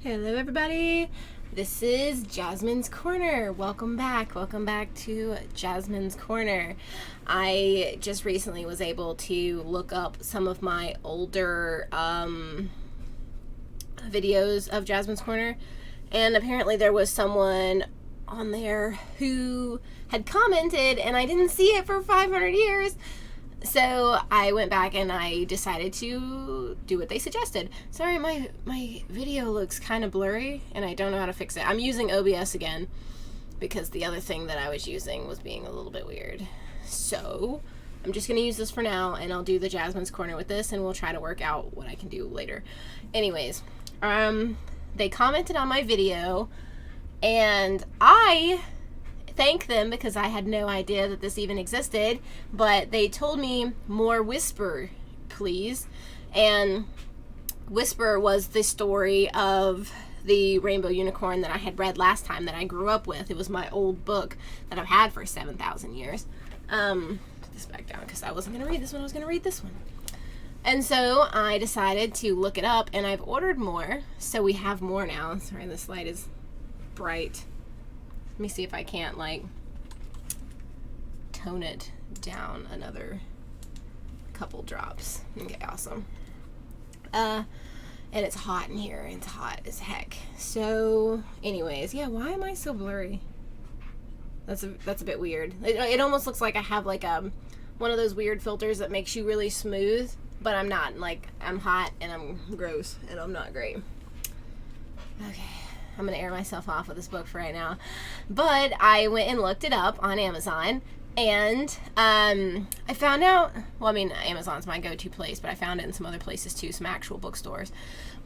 Hello everybody, this is Jasmine's Corner. Welcome back to Jasmine's Corner. I just recently was able to look up some of my older videos of Jasmine's Corner, and apparently there was someone on there who had commented and I didn't see it for 500 years. So I went back and I decided to do what they suggested. Sorry, my video looks kind of blurry and I don't know how to fix it. I'm using OBS again because the other thing that I was using was being a little bit weird. So I'm just going to use this for now, and I'll do the Jasmine's Corner with this, and we'll try to work out what I can do later. Anyways, they commented on my video, and I thank them because I had no idea that this even existed, but they told me more Whisper, please. And Whisper was the story of the rainbow unicorn that I had read last time that I grew up with. It was my old book that I've had for 7,000 years. Put this back down because I wasn't going to read this one. I was going to read this one. And so I decided to look it up, and I've ordered more. So we have more now. Sorry, this light is bright. Let me see if I can't, like, tone it down another couple drops. Okay, awesome. And it's hot in here. It's hot as heck. So, anyways, yeah, why am I so blurry? That's a bit weird. It almost looks like I have, like, one of those weird filters that makes you really smooth, but I'm not. Like, I'm hot, and I'm gross, and I'm not great. Okay. I'm going to air myself off with this book for right now. But I went and looked it up on Amazon, and I found out, well, I mean, Amazon's my go-to place, but I found it in some other places too, some actual bookstores.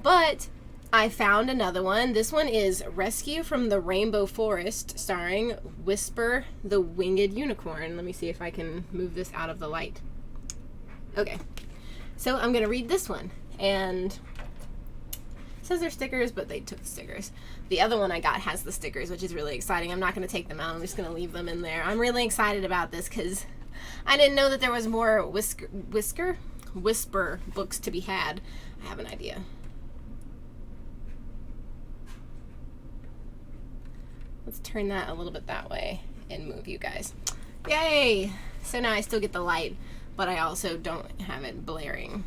But I found another one. This one is Rescue from the Rainbow Forest, starring Whisper the Winged Unicorn. Let me see if I can move this out of the light. Okay. So I'm going to read this one, and says they're stickers, but they took the stickers. The other one I got has the stickers, which is really exciting. I'm not going to take them out. I'm just going to leave them in there. I'm really excited about this because I didn't know that there was more Whisper books to be had. I have an idea. Let's turn that a little bit that way and move you guys. Yay! So now I still get the light, but I also don't have it blaring.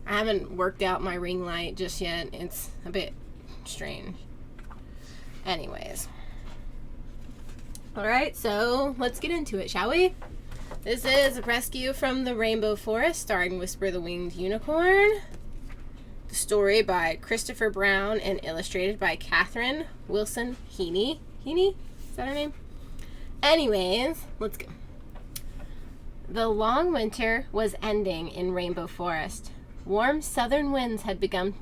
I haven't worked out my ring light just yet. It's a bit strange. Anyways. Alright, so let's get into it, shall we? This is Rescue from the Rainbow Forest, starring Whisper the Winged Unicorn. The story by Christopher Brown and illustrated by Catherine Wilson Heaney. Heaney? Is that her name? Anyways, let's go. The long winter was ending in Rainbow Forest. Warm southern winds had begun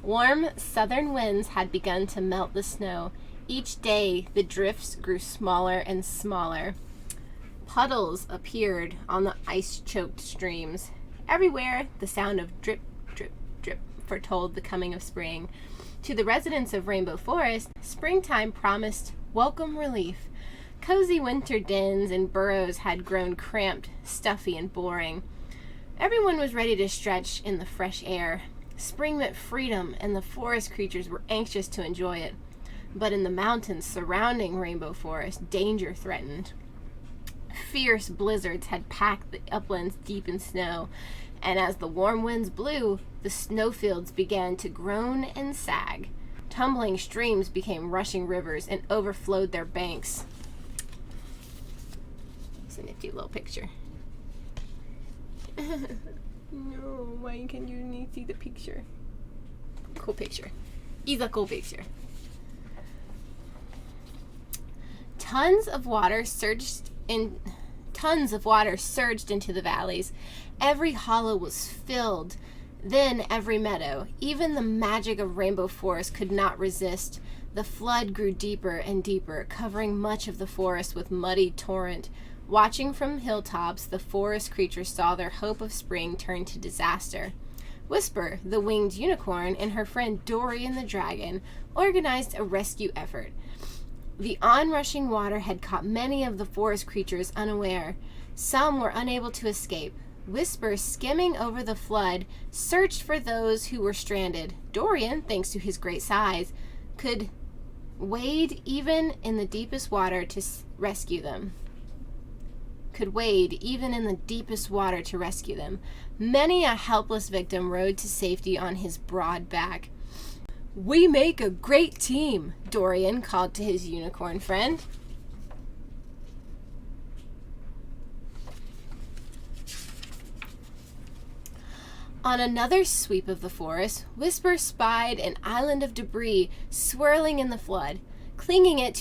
to melt the snow. Each day, the drifts grew smaller and smaller. Puddles appeared on the ice-choked streams. Everywhere, the sound of drip, drip, drip foretold the coming of spring. To the residents of Rainbow Forest, springtime promised welcome relief. Cozy winter dens and burrows had grown cramped, stuffy, and boring. Everyone was ready to stretch in the fresh air. Spring meant freedom, and the forest creatures were anxious to enjoy it. But in the mountains surrounding Rainbow Forest, danger threatened. Fierce blizzards had packed the uplands deep in snow, and as the warm winds blew, the snowfields began to groan and sag. Tumbling streams became rushing rivers and overflowed their banks. It's a nifty little picture. No, why can you see the picture? Cool picture. It's a cool picture. Tons of water surged into the valleys. Every hollow was filled, then every meadow. Even the magic of Rainbow Forest could not resist. The flood grew deeper and deeper, covering much of the forest with muddy torrent. Watching from hilltops, the forest creatures saw their hope of spring turn to disaster. Whisper, the winged unicorn, and her friend Dorian the dragon organized a rescue effort. The onrushing water had caught many of the forest creatures unaware. Some were unable to escape, Whisper, skimming over the flood, searched for those who were stranded. Dorian, thanks to his great size, could wade even in the deepest water to rescue them. Many a helpless victim rode to safety on his broad back. "We make a great team," Dorian called to his unicorn friend. On another sweep of the forest, Whisper spied an island of debris swirling in the flood. Clinging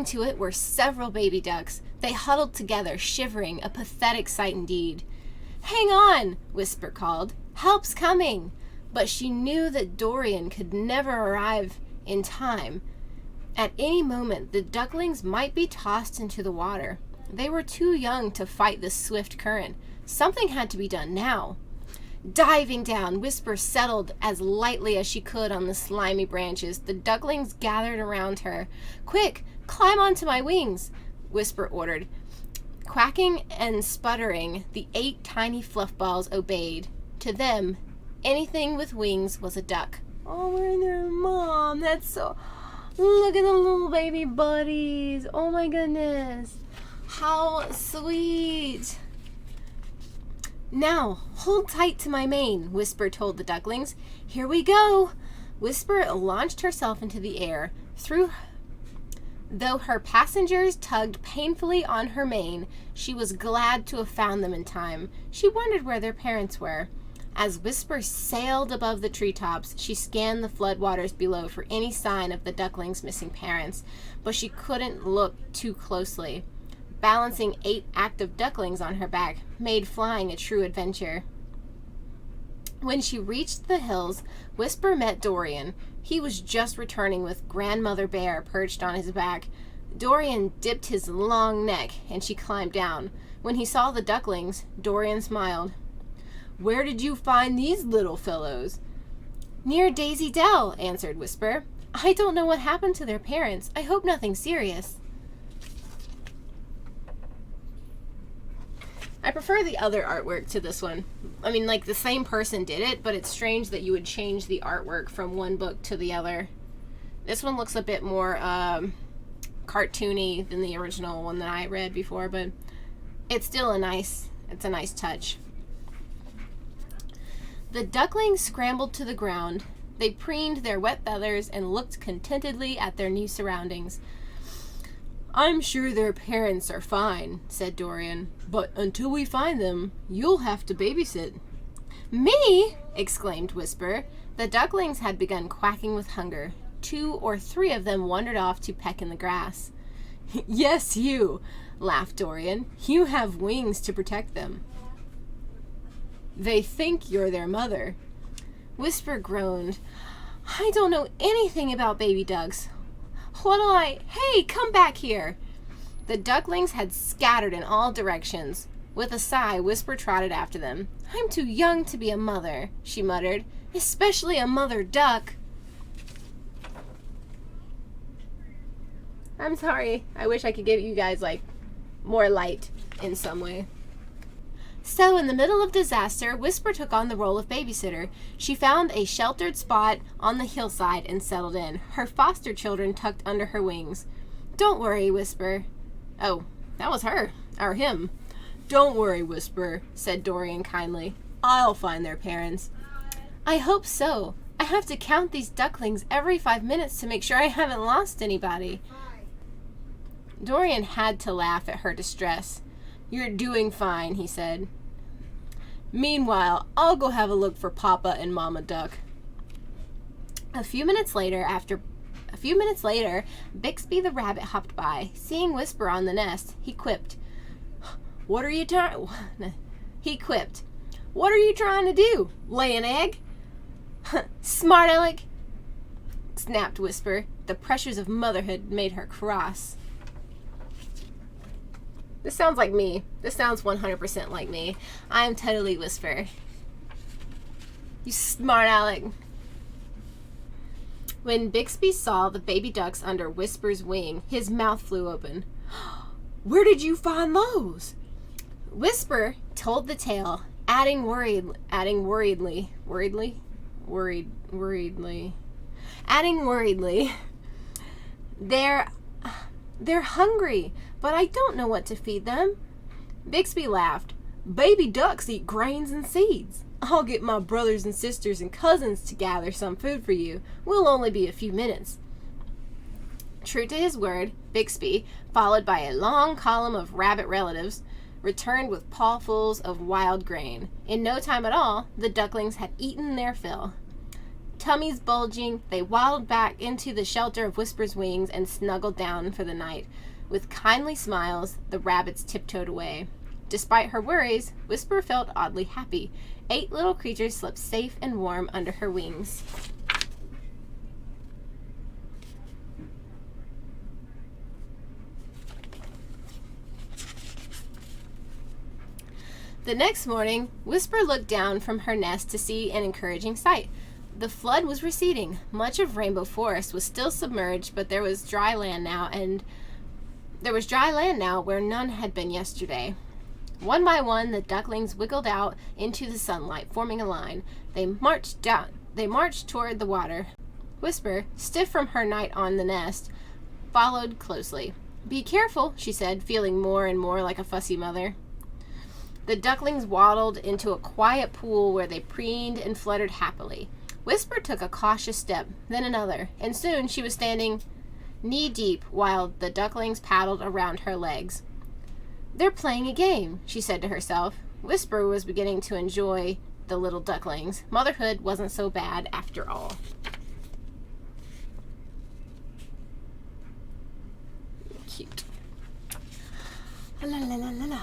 to it were several baby ducks. They huddled together, shivering, a pathetic sight indeed. "Hang on," Whisper called. "Help's coming." But she knew that Dorian could never arrive in time. At any moment, the ducklings might be tossed into the water. They were too young to fight the swift current. Something had to be done now. Diving down, Whisper settled as lightly as she could on the slimy branches. The ducklings gathered around her. "Quick, climb onto my wings," Whisper ordered. Quacking and sputtering, the 8 tiny fluff balls obeyed. To them, anything with wings was a duck. "Oh, we're their mom. That's so... Look at the little baby buddies. Oh my goodness. How sweet." "Now, hold tight to my mane," Whisper told the ducklings. "Here we go." Whisper launched herself into the air. Though her passengers tugged painfully on her mane, she was glad to have found them in time. She wondered where their parents were. As Whisper sailed above the treetops, she scanned the floodwaters below for any sign of the ducklings' missing parents, but she couldn't look too closely. Balancing 8 active ducklings on her back made flying a true adventure. When she reached the hills, Whisper met Dorian. He was just returning with Grandmother Bear perched on his back. Dorian dipped his long neck, and she climbed down. When he saw the ducklings, Dorian smiled. "Where did you find these little fellows?" "Near Daisy Dell," answered Whisper. "I don't know what happened to their parents. I hope nothing serious." I prefer the other artwork to this one. I mean, like, the same person did it, but it's strange that you would change the artwork from one book to the other. This one looks a bit more cartoony than the original one that I read before, but it's still a nice touch. The ducklings scrambled to the ground. They preened their wet feathers and looked contentedly at their new surroundings. "I'm sure their parents are fine," said Dorian, "but until we find them, you'll have to babysit." "Me?" exclaimed Whisper. The ducklings had begun quacking with hunger. 2 or 3 of them wandered off to peck in the grass. "Yes, you," laughed Dorian. "You have wings to protect them." "They think you're their mother." Whisper groaned. "I don't know anything about baby ducks. Hey, come back here!" The ducklings had scattered in all directions. With a sigh, Whisper trotted after them. "I'm too young to be a mother," she muttered, "especially a mother duck." I'm sorry. I wish I could give you guys, like, more light in some way. So, in the middle of disaster, Whisper took on the role of babysitter. She found a sheltered spot on the hillside and settled in, her foster children tucked under her wings. "Don't worry, Whisper." Oh, that was her, or him. "Don't worry, Whisper," said Dorian kindly. "I'll find their parents." "I hope so. I have to count these ducklings every 5 minutes to make sure I haven't lost anybody." Dorian had to laugh at her distress. "You're doing fine," he said. "Meanwhile, I'll go have a look for Papa and Mama Duck." A few minutes later, Bixby the rabbit hopped by. Seeing Whisper on the nest, he quipped, "What are you trying to do? Lay an egg?" "Smart aleck," snapped Whisper. The pressures of motherhood made her cross. This sounds like me. This sounds 100% like me. I am totally Whisper. "You smart aleck." When Bixby saw the baby ducks under Whisper's wing, his mouth flew open. "Where did you find those?" Whisper told the tale, adding worriedly, they're hungry, but I don't know what to feed them. Bixby laughed. Baby ducks eat grains and seeds. I'll get my brothers and sisters and cousins to gather some food for you. We'll only be a few minutes. True to his word, Bixby, followed by a long column of rabbit relatives, returned with pawfuls of wild grain. In no time at all, the ducklings had eaten their fill. Tummies bulging, they waddled back into the shelter of Whisper's wings and snuggled down for the night. With kindly smiles, the rabbits tiptoed away. Despite her worries, Whisper felt oddly happy. 8 little creatures slept safe and warm under her wings. The next morning, Whisper looked down from her nest to see an encouraging sight. The flood was receding. Much of Rainbow Forest was still submerged, but there was dry land now where none had been yesterday. One by one, the ducklings wiggled out into the sunlight, forming a line. They marched toward the water. Whisper, stiff from her night on the nest, followed closely. Be careful, she said, feeling more and more like a fussy mother. The ducklings waddled into a quiet pool where they preened and fluttered happily. Whisper took a cautious step, then another, and soon she was standing knee-deep while the ducklings paddled around her legs. They're playing a game, she said to herself. Whisper was beginning to enjoy the little ducklings. Motherhood wasn't so bad after all. Cute. La la la la la.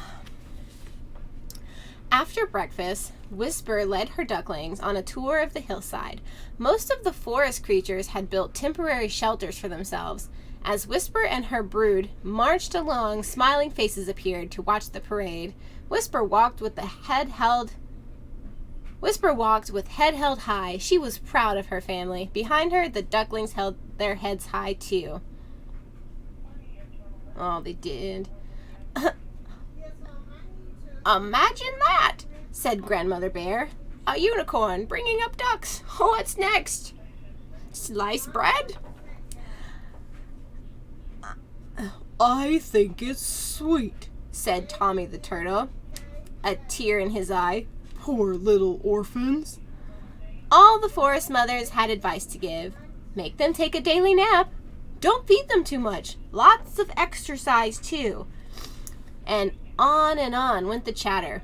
After breakfast, Whisper led her ducklings on a tour of the hillside. Most of the forest creatures had built temporary shelters for themselves. As Whisper and her brood marched along, smiling faces appeared to watch the parade. Whisper walked with head held high. She was proud of her family. Behind her, the ducklings held their heads high too. Oh, they did. Imagine that, said Grandmother Bear. A unicorn bringing up ducks. What's next? Sliced bread? I think it's sweet, said Tommy the Turtle, a tear in his eye. Poor little orphans. All the forest mothers had advice to give. Make them take a daily nap. Don't feed them too much. Lots of exercise, too. And on went the chatter.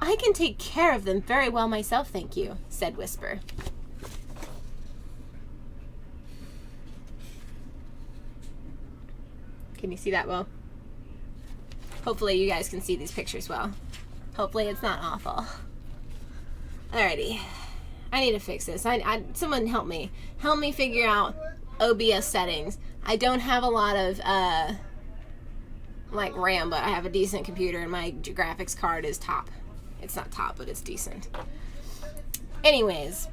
I can take care of them very well myself, thank you, said Whisper. Can you see that well? Hopefully you guys can see these pictures well. Hopefully it's not awful. Alrighty. I need to fix this. Someone help me. Help me figure out OBS settings. I don't have a lot of like RAM, but I have a decent computer and my graphics card is top. It's not top, but it's decent. Anyways,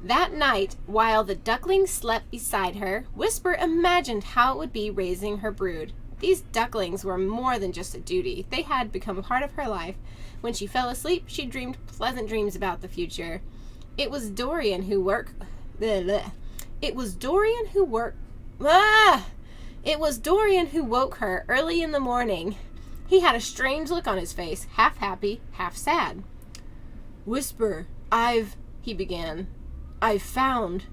that night, while the ducklings slept beside her, Whisper imagined how it would be raising her brood. These ducklings were more than just a duty. They had become a part of her life. When she fell asleep, she dreamed pleasant dreams about the future. It was Dorian who woke her early in the morning. He had a strange look on his face, half happy, half sad. Whisper, he began. I've found.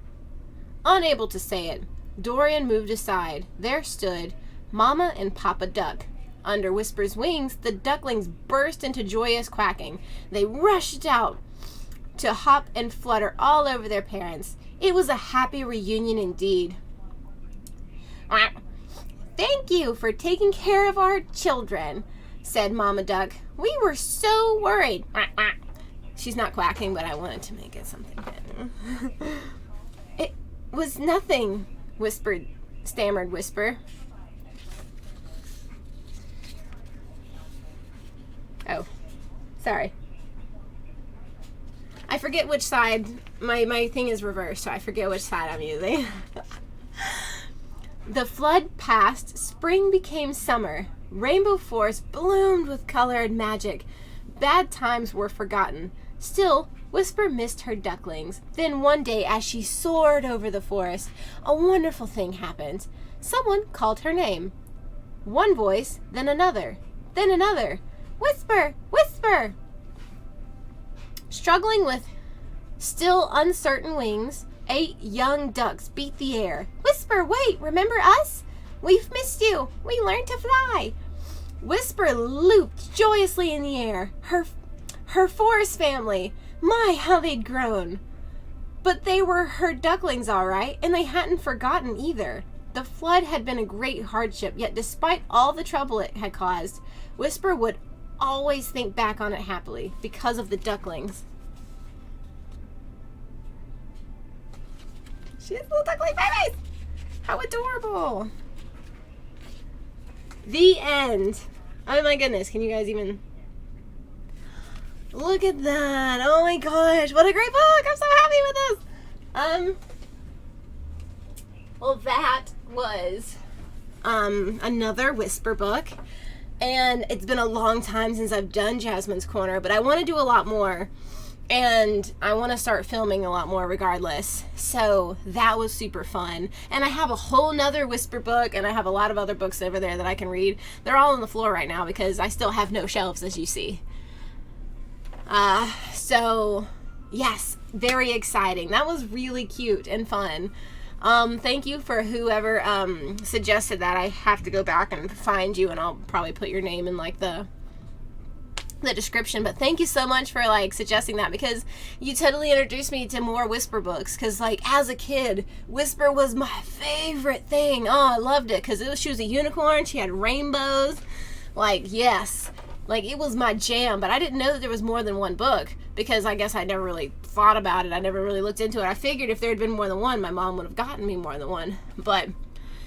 Unable to say it, Dorian moved aside. There stood Mama and Papa Duck. Under Whisper's wings, the ducklings burst into joyous quacking. They rushed out to hop and flutter all over their parents. It was a happy reunion indeed. Thank you for taking care of our children, said Mama Duck. We were so worried. She's not quacking, but I wanted to make it something better. It was nothing, stammered Whisper. Oh, sorry. I forget which side, my thing is reversed, so I forget which side I'm using. The flood passed, spring became summer. Rainbow Forest bloomed with color and magic. Bad times were forgotten. Still, Whisper missed her ducklings. Then one day, as she soared over the forest, a wonderful thing happened. Someone called her name. One voice, then another, then another. Whisper! Whisper! Struggling with still uncertain wings, 8 young ducks beat the air. Whisper, wait, remember us? We've missed you. We learned to fly. Whisper looped joyously in the air. Her forest family. My, how they'd grown. But they were her ducklings, all right, and they hadn't forgotten either. The flood had been a great hardship, yet despite all the trouble it had caused, Whisper would always think back on it happily because of the ducklings. She has little duckling babies! How adorable! The end. Oh my goodness, can you guys even... Look at that! Oh my gosh, what a great book! I'm so happy with this! Well, that was another Whisper book, and it's been a long time since I've done Jasmine's Corner, but I want to do a lot more, and I want to start filming a lot more regardless. So that was super fun, and I have a whole nother Whisper book, and I have a lot of other books over there that I can read. They're all on the floor right now because I still have no shelves, as you see. So yes, very exciting. That was really cute and fun. Thank you for whoever suggested that. I have to go back and find you, and I'll probably put your name in like the description. But thank you so much for like suggesting that, because you totally introduced me to more Whisper books. Because like as a kid, Whisper was my favorite thing. Oh, I loved it because she was a unicorn. She had rainbows. Like yes. Like, it was my jam, but I didn't know that there was more than one book, because I guess I never really thought about it. I never really looked into it. I figured if there had been more than one, my mom would have gotten me more than one, but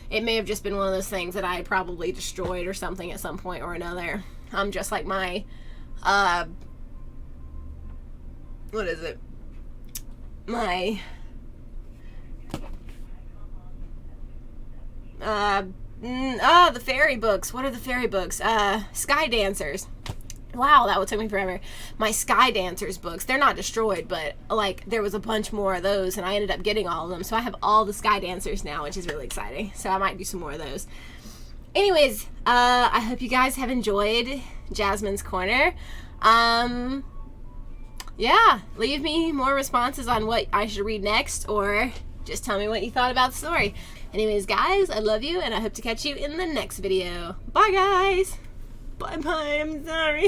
it may have just been one of those things that I probably destroyed or something at some point or another. Just like my, what is it? The fairy books. What are the fairy books? Sky Dancers. Wow, that would take me forever. My Sky Dancers books. They're not destroyed, but like there was a bunch more of those, and I ended up getting all of them. So I have all the Sky Dancers now, which is really exciting. So I might do some more of those. Anyways, I hope you guys have enjoyed Jasmine's Corner. Yeah, leave me more responses on what I should read next, or just tell me what you thought about the story. Anyways, guys, I love you, and I hope to catch you in the next video. Bye, guys. Bye-bye. I'm sorry.